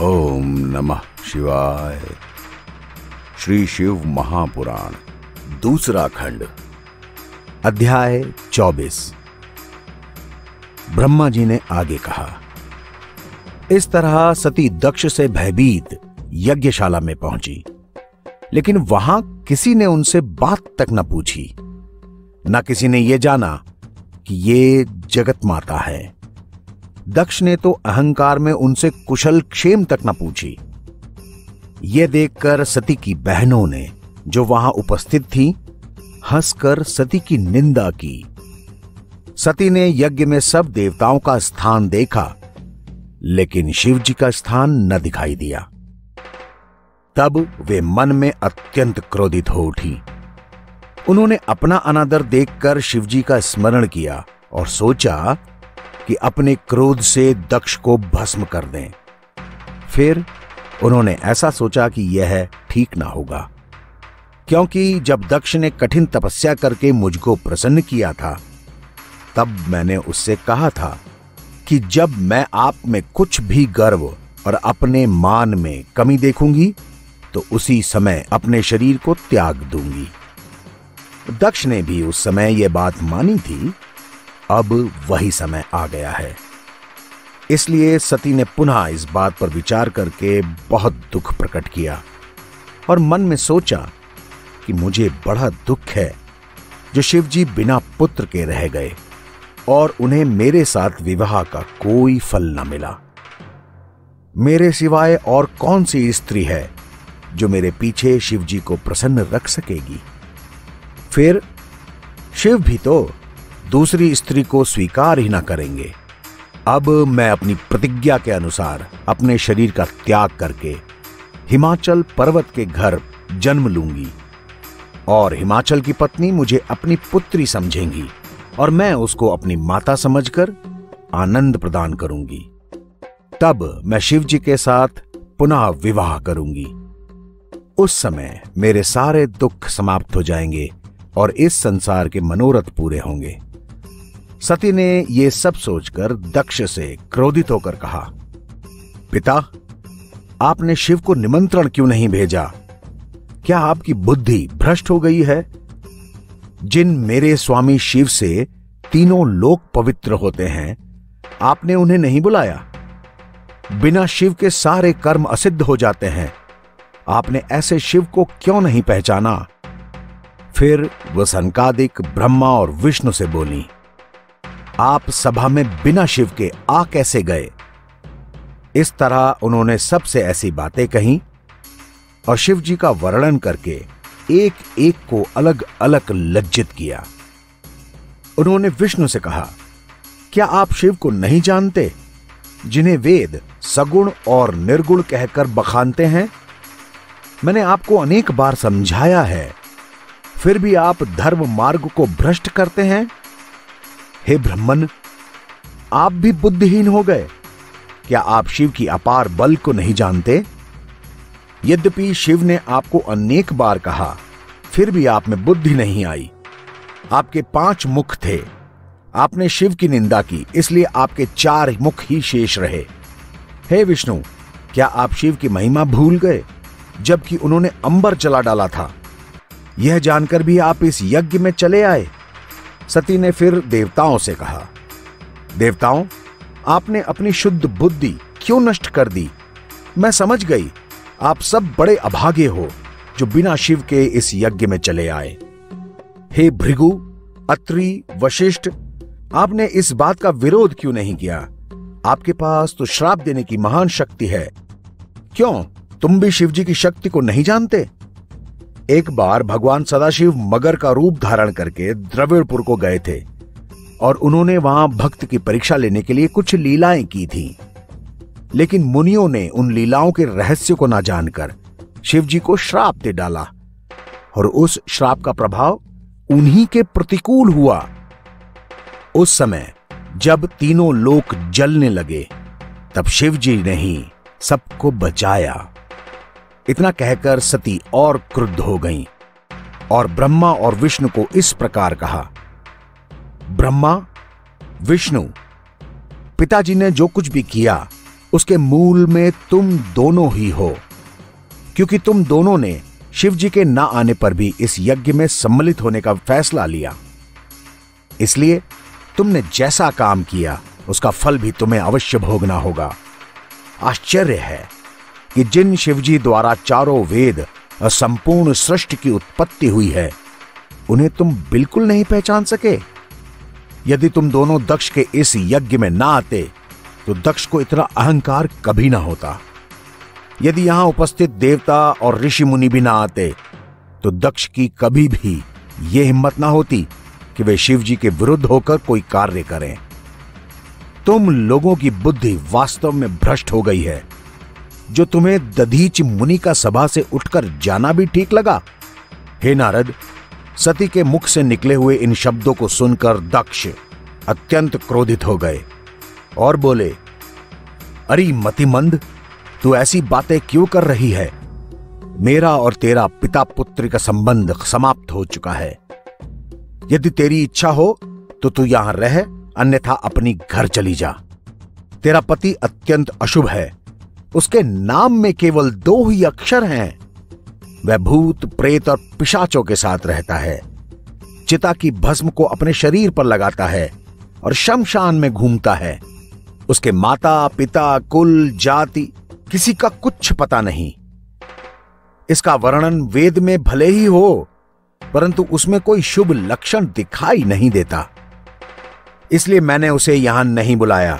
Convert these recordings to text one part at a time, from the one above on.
ओम नमः शिवाय। श्री शिव महापुराण दूसरा खंड, अध्याय 24। ब्रह्मा जी ने आगे कहा, इस तरह सती दक्ष से भयभीत यज्ञशाला में पहुंची, लेकिन वहां किसी ने उनसे बात तक न पूछी। न किसी ने यह जाना कि ये जगत माता है। दक्ष ने तो अहंकार में उनसे कुशल क्षेम तक न पूछी। यह देखकर सती की बहनों ने, जो वहां उपस्थित थीं, हंसकर सती की निंदा की। सती ने यज्ञ में सब देवताओं का स्थान देखा, लेकिन शिव जी का स्थान न दिखाई दिया। तब वे मन में अत्यंत क्रोधित हो उठी। उन्होंने अपना अनादर देखकर शिव जी का स्मरण किया और सोचा कि अपने क्रोध से दक्ष को भस्म कर दें। फिर उन्होंने ऐसा सोचा कि यह ठीक ना होगा, क्योंकि जब दक्ष ने कठिन तपस्या करके मुझको प्रसन्न किया था, तब मैंने उससे कहा था कि जब मैं आप में कुछ भी गर्व और अपने मान में कमी देखूंगी, तो उसी समय अपने शरीर को त्याग दूंगी। दक्ष ने भी उस समय यह बात मानी थी। अब वही समय आ गया है। इसलिए सती ने पुनः इस बात पर विचार करके बहुत दुख प्रकट किया और मन में सोचा कि मुझे बड़ा दुख है जो शिव जी बिना पुत्र के रह गए और उन्हें मेरे साथ विवाह का कोई फल न मिला। मेरे सिवाय और कौन सी स्त्री है जो मेरे पीछे शिव जी को प्रसन्न रख सकेगी? फिर शिव भी तो दूसरी स्त्री को स्वीकार ही ना करेंगे। अब मैं अपनी प्रतिज्ञा के अनुसार अपने शरीर का त्याग करके हिमाचल पर्वत के घर जन्म लूंगी और हिमाचल की पत्नी मुझे अपनी पुत्री समझेंगी और मैं उसको अपनी माता समझकर आनंद प्रदान करूंगी। तब मैं शिव जी के साथ पुनः विवाह करूंगी। उस समय मेरे सारे दुख समाप्त हो जाएंगे और इस संसार के मनोरथ पूरे होंगे। सती ने यह सब सोचकर दक्ष से क्रोधित होकर कहा, पिता, आपने शिव को निमंत्रण क्यों नहीं भेजा? क्या आपकी बुद्धि भ्रष्ट हो गई है? जिन मेरे स्वामी शिव से तीनों लोक पवित्र होते हैं, आपने उन्हें नहीं बुलाया? बिना शिव के सारे कर्म असिद्ध हो जाते हैं। आपने ऐसे शिव को क्यों नहीं पहचाना? फिर वह सनकादिक ब्रह्मा और विष्णु से बोली, आप सभा में बिना शिव के आ कैसे गए? इस तरह उन्होंने सबसे ऐसी बातें कहीं और शिव जी का वर्णन करके एक एक को अलग अलग लज्जित किया। उन्होंने विष्णु से कहा, क्या आप शिव को नहीं जानते, जिन्हें वेद सगुण और निर्गुण कहकर बखानते हैं? मैंने आपको अनेक बार समझाया है, फिर भी आप धर्म मार्ग को भ्रष्ट करते हैं। हे ब्रह्मन, आप भी बुद्धिहीन हो गए। क्या आप शिव की अपार बल को नहीं जानते? यद्यपि शिव ने आपको अनेक बार कहा, फिर भी आप में बुद्धि नहीं आई। आपके 5 मुख थे। आपने शिव की निंदा की, इसलिए आपके 4 मुख ही शेष रहे। हे विष्णु, क्या आप शिव की महिमा भूल गए, जबकि उन्होंने अंबर जला डाला था? यह जानकर भी आप इस यज्ञ में चले आए। सती ने फिर देवताओं से कहा, देवताओं, आपने अपनी शुद्ध बुद्धि क्यों नष्ट कर दी? मैं समझ गई, आप सब बड़े अभागे हो जो बिना शिव के इस यज्ञ में चले आए। हे भृगु, अत्रि, वशिष्ठ, आपने इस बात का विरोध क्यों नहीं किया? आपके पास तो श्राप देने की महान शक्ति है। क्यों, तुम भी शिव जी की शक्ति को नहीं जानते? एक बार भगवान सदाशिव मगर का रूप धारण करके द्रविड़पुर को गए थे और उन्होंने वहां भक्त की परीक्षा लेने के लिए कुछ लीलाएं की थीं। लेकिन मुनियों ने उन लीलाओं के रहस्य को ना जानकर शिव जी को श्राप दे डाला और उस श्राप का प्रभाव उन्हीं के प्रतिकूल हुआ। उस समय जब तीनों लोक जलने लगे, तब शिव जी ने ही सबको बचाया। इतना कहकर सती और क्रुद्ध हो गईं और ब्रह्मा और विष्णु को इस प्रकार कहा, ब्रह्मा, विष्णु, पिताजी ने जो कुछ भी किया उसके मूल में तुम दोनों ही हो, क्योंकि तुम दोनों ने शिव जी के ना आने पर भी इस यज्ञ में सम्मिलित होने का फैसला लिया। इसलिए तुमने जैसा काम किया उसका फल भी तुम्हें अवश्य भोगना होगा। आश्चर्य है कि जिन शिवजी द्वारा चारों वेद और संपूर्ण सृष्टि की उत्पत्ति हुई है, उन्हें तुम बिल्कुल नहीं पहचान सके। यदि तुम दोनों दक्ष के इस यज्ञ में ना आते तो दक्ष को इतना अहंकार कभी ना होता। यदि यहां उपस्थित देवता और ऋषि मुनि भी ना आते तो दक्ष की कभी भी यह हिम्मत ना होती कि वे शिव जी के विरुद्ध होकर कोई कार्य करें। तुम लोगों की बुद्धि वास्तव में भ्रष्ट हो गई है। जो तुम्हें दधीच मुनि का सभा से उठकर जाना भी ठीक लगा। हे नारद, सती के मुख से निकले हुए इन शब्दों को सुनकर दक्ष अत्यंत क्रोधित हो गए और बोले, अरे मतिमंद, तू ऐसी बातें क्यों कर रही है? मेरा और तेरा पिता पुत्र का संबंध समाप्त हो चुका है। यदि तेरी इच्छा हो तो तू यहां रह, अन्यथा अपनी घर चली जा। तेरा पति अत्यंत अशुभ है। उसके नाम में केवल 2 ही अक्षर हैं। वह भूत, प्रेत और पिशाचों के साथ रहता है। चिता की भस्म को अपने शरीर पर लगाता है और शमशान में घूमता है। उसके माता, पिता, कुल, जाति किसी का कुछ पता नहीं। इसका वर्णन वेद में भले ही हो, परंतु उसमें कोई शुभ लक्षण दिखाई नहीं देता। इसलिए मैंने उसे यहां नहीं बुलाया,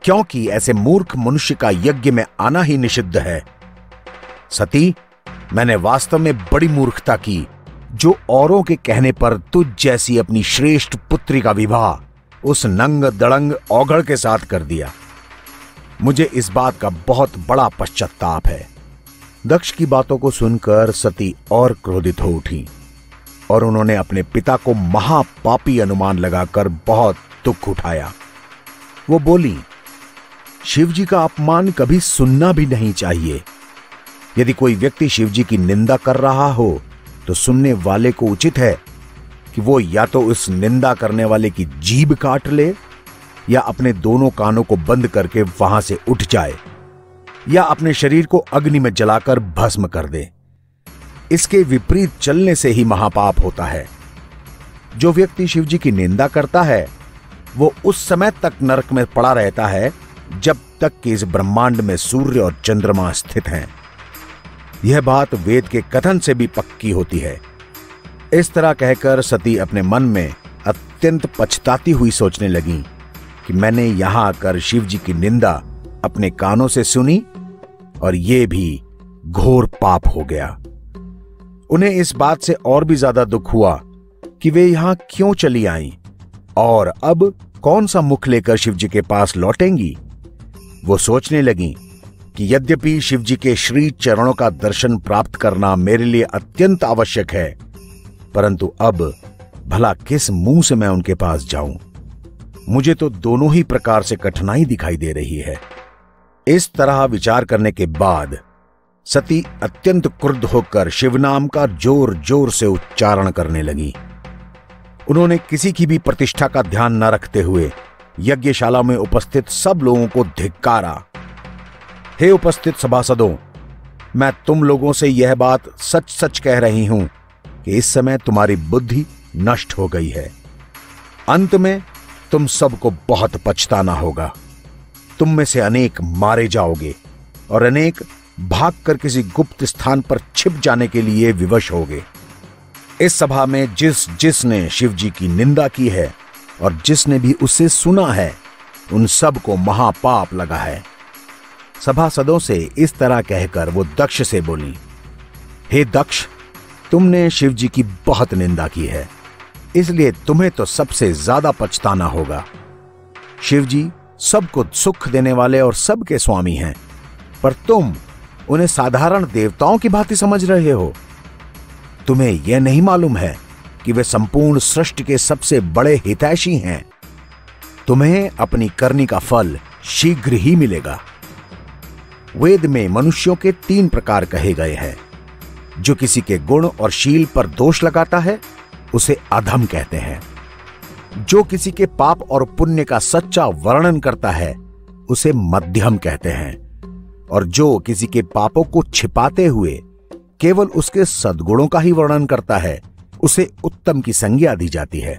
क्योंकि ऐसे मूर्ख मनुष्य का यज्ञ में आना ही निषिद्ध है। सती, मैंने वास्तव में बड़ी मूर्खता की, जो औरों के कहने पर तुझ जैसी अपनी श्रेष्ठ पुत्री का विवाह उस नंग दड़ंग औघड़ के साथ कर दिया। मुझे इस बात का बहुत बड़ा पश्चाताप है। दक्ष की बातों को सुनकर सती और क्रोधित हो उठी और उन्होंने अपने पिता को महापापी अनुमान लगाकर बहुत दुख उठाया। वो बोली, शिवजी का अपमान कभी सुनना भी नहीं चाहिए। यदि कोई व्यक्ति शिवजी की निंदा कर रहा हो तो सुनने वाले को उचित है कि वो या तो उस निंदा करने वाले की जीभ काट ले या अपने दोनों कानों को बंद करके वहां से उठ जाए या अपने शरीर को अग्नि में जलाकर भस्म कर दे। इसके विपरीत चलने से ही महापाप होता है। जो व्यक्ति शिवजी की निंदा करता है वो उस समय तक नरक में पड़ा रहता है जब तक कि इस ब्रह्मांड में सूर्य और चंद्रमा स्थित हैं। यह बात वेद के कथन से भी पक्की होती है। इस तरह कहकर सती अपने मन में अत्यंत पछताती हुई सोचने लगी कि मैंने यहां आकर शिवजी की निंदा अपने कानों से सुनी और यह भी घोर पाप हो गया। उन्हें इस बात से और भी ज्यादा दुख हुआ कि वे यहां क्यों चली आईं और अब कौन सा मुख लेकर शिवजी के पास लौटेंगी। वो सोचने लगी कि यद्यपि शिवजी के श्री चरणों का दर्शन प्राप्त करना मेरे लिए अत्यंत आवश्यक है, परंतु अब भला किस मुंह से मैं उनके पास जाऊं। मुझे तो दोनों ही प्रकार से कठिनाई दिखाई दे रही है। इस तरह विचार करने के बाद सती अत्यंत क्रुद्ध होकर शिवनाम का जोर जोर से उच्चारण करने लगी। उन्होंने किसी की भी प्रतिष्ठा का ध्यान न रखते हुए यज्ञशाला में उपस्थित सब लोगों को धिक्कारा। हे उपस्थित सभासदों, मैं तुम लोगों से यह बात सच सच कह रही हूं कि इस समय तुम्हारी बुद्धि नष्ट हो गई है। अंत में तुम सबको बहुत पछताना होगा। तुम में से अनेक मारे जाओगे और अनेक भागकर किसी गुप्त स्थान पर छिप जाने के लिए विवश होगे। इस सभा में जिसने शिवजी की निंदा की है और जिसने भी उसे सुना है, उन सब को महापाप लगा है। सभासदों से इस तरह कहकर वो दक्ष से बोली, हे दक्ष, तुमने शिवजी की बहुत निंदा की है, इसलिए तुम्हें तो सबसे ज्यादा पछताना होगा। शिवजी सबको सुख देने वाले और सबके स्वामी हैं, पर तुम उन्हें साधारण देवताओं की भांति समझ रहे हो। तुम्हें यह नहीं मालूम है कि वे संपूर्ण सृष्टि के सबसे बड़े हितैषी हैं। तुम्हें अपनी करनी का फल शीघ्र ही मिलेगा। वेद में मनुष्यों के 3 प्रकार कहे गए हैं। जो किसी के गुण और शील पर दोष लगाता है उसे अधम कहते हैं। जो किसी के पाप और पुण्य का सच्चा वर्णन करता है उसे मध्यम कहते हैं, और जो किसी के पापों को छिपाते हुए केवल उसके सद्गुणों का ही वर्णन करता है, उसे उत्तम की संज्ञा दी जाती है।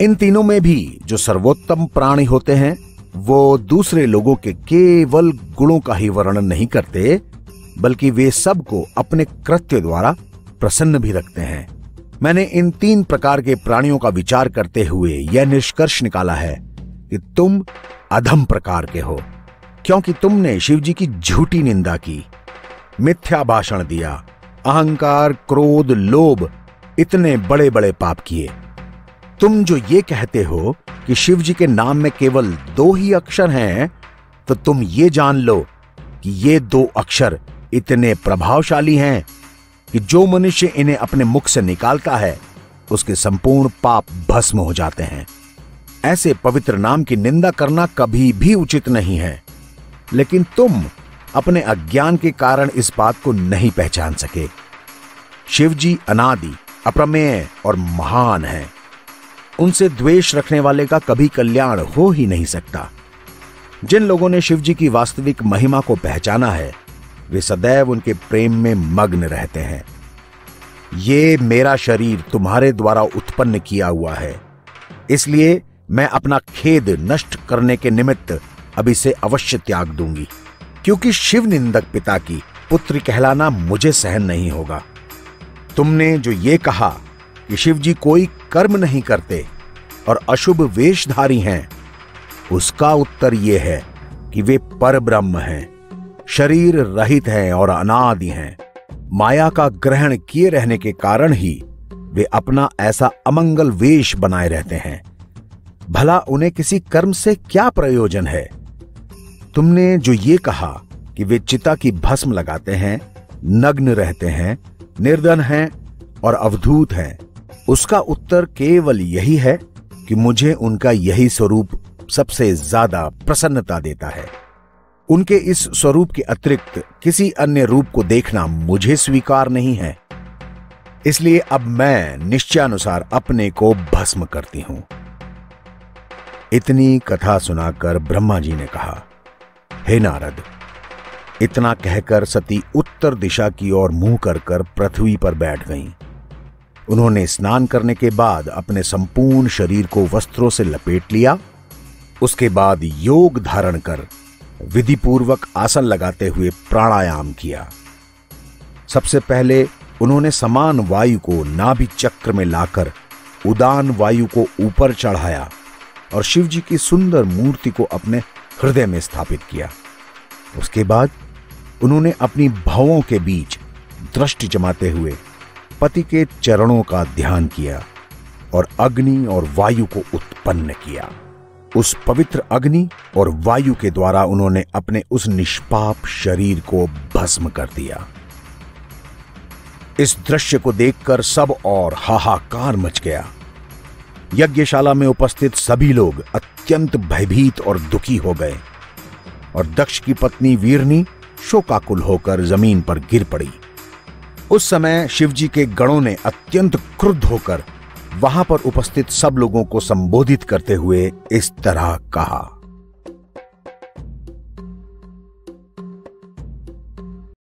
इन तीनों में भी जो सर्वोत्तम प्राणी होते हैं, वो दूसरे लोगों के केवल गुणों का ही वर्णन नहीं करते, बल्कि वे सबको अपने कृत्य द्वारा प्रसन्न भी रखते हैं। मैंने इन 3 प्रकार के प्राणियों का विचार करते हुए यह निष्कर्ष निकाला है कि तुम अधम प्रकार के हो, क्योंकि तुमने शिवजी की झूठी निंदा की, मिथ्या भाषण दिया, अहंकार, क्रोध, लोभ, इतने बड़े बड़े पाप किए। तुम जो ये कहते हो कि शिवजी के नाम में केवल 2 ही अक्षर हैं, तो तुम ये जान लो कि ये 2 अक्षर इतने प्रभावशाली हैं कि जो मनुष्य इन्हें अपने मुख से निकालता है, उसके संपूर्ण पाप भस्म हो जाते हैं। ऐसे पवित्र नाम की निंदा करना कभी भी उचित नहीं है, लेकिन तुम अपने अज्ञान के कारण इस बात को नहीं पहचान सके। शिवजी अनादि, अप्रमेय और महान हैं। उनसे द्वेष रखने वाले का कभी कल्याण हो ही नहीं सकता। जिन लोगों ने शिवजी की वास्तविक महिमा को पहचाना है, वे सदैव उनके प्रेम में मग्न रहते हैं। ये मेरा शरीर तुम्हारे द्वारा उत्पन्न किया हुआ है, इसलिए मैं अपना खेद नष्ट करने के निमित्त अब इसे अवश्य त्याग दूंगी, क्योंकि शिव निंदक पिता की पुत्री कहलाना मुझे सहन नहीं होगा। तुमने जो ये कहा कि शिवजी कोई कर्म नहीं करते और अशुभ वेशधारी हैं, उसका उत्तर यह है कि वे परब्रह्म हैं, शरीर रहित हैं और अनादि हैं। माया का ग्रहण किए रहने के कारण ही वे अपना ऐसा अमंगल वेश बनाए रहते हैं। भला उन्हें किसी कर्म से क्या प्रयोजन है? तुमने जो ये कहा कि वे चिता की भस्म लगाते हैं, नग्न रहते हैं, निर्धन हैं और अवधूत हैं, उसका उत्तर केवल यही है कि मुझे उनका यही स्वरूप सबसे ज्यादा प्रसन्नता देता है। उनके इस स्वरूप के अतिरिक्त किसी अन्य रूप को देखना मुझे स्वीकार नहीं है, इसलिए अब मैं निश्चयानुसार अपने को भस्म करती हूं। इतनी कथा सुनाकर ब्रह्मा जी ने कहा, हे नारद, इतना कहकर सती उत्तर दिशा की ओर मुंह कर पृथ्वी पर बैठ गईं। उन्होंने स्नान करने के बाद अपने संपूर्ण शरीर को वस्त्रों से लपेट लिया। उसके बाद योग धारण कर विधिपूर्वक आसन लगाते हुए प्राणायाम किया। सबसे पहले उन्होंने समान वायु को नाभि चक्र में लाकर उदान वायु को ऊपर चढ़ाया और शिवजी की सुंदर मूर्ति को अपने हृदय में स्थापित किया। उसके बाद उन्होंने अपनी भवों के बीच दृष्टि जमाते हुए पति के चरणों का ध्यान किया और अग्नि और वायु को उत्पन्न किया। उस पवित्र अग्नि और वायु के द्वारा उन्होंने अपने उस निष्पाप शरीर को भस्म कर दिया। इस दृश्य को देखकर सब और हाहाकार मच गया। यज्ञशाला में उपस्थित सभी लोग अत्यंत भयभीत और दुखी हो गए और दक्ष की पत्नी वीरनी शोकाकुल होकर जमीन पर गिर पड़ी। उस समय शिवजी के गणों ने अत्यंत क्रुद्ध होकर वहां पर उपस्थित सब लोगों को संबोधित करते हुए इस तरह कहा,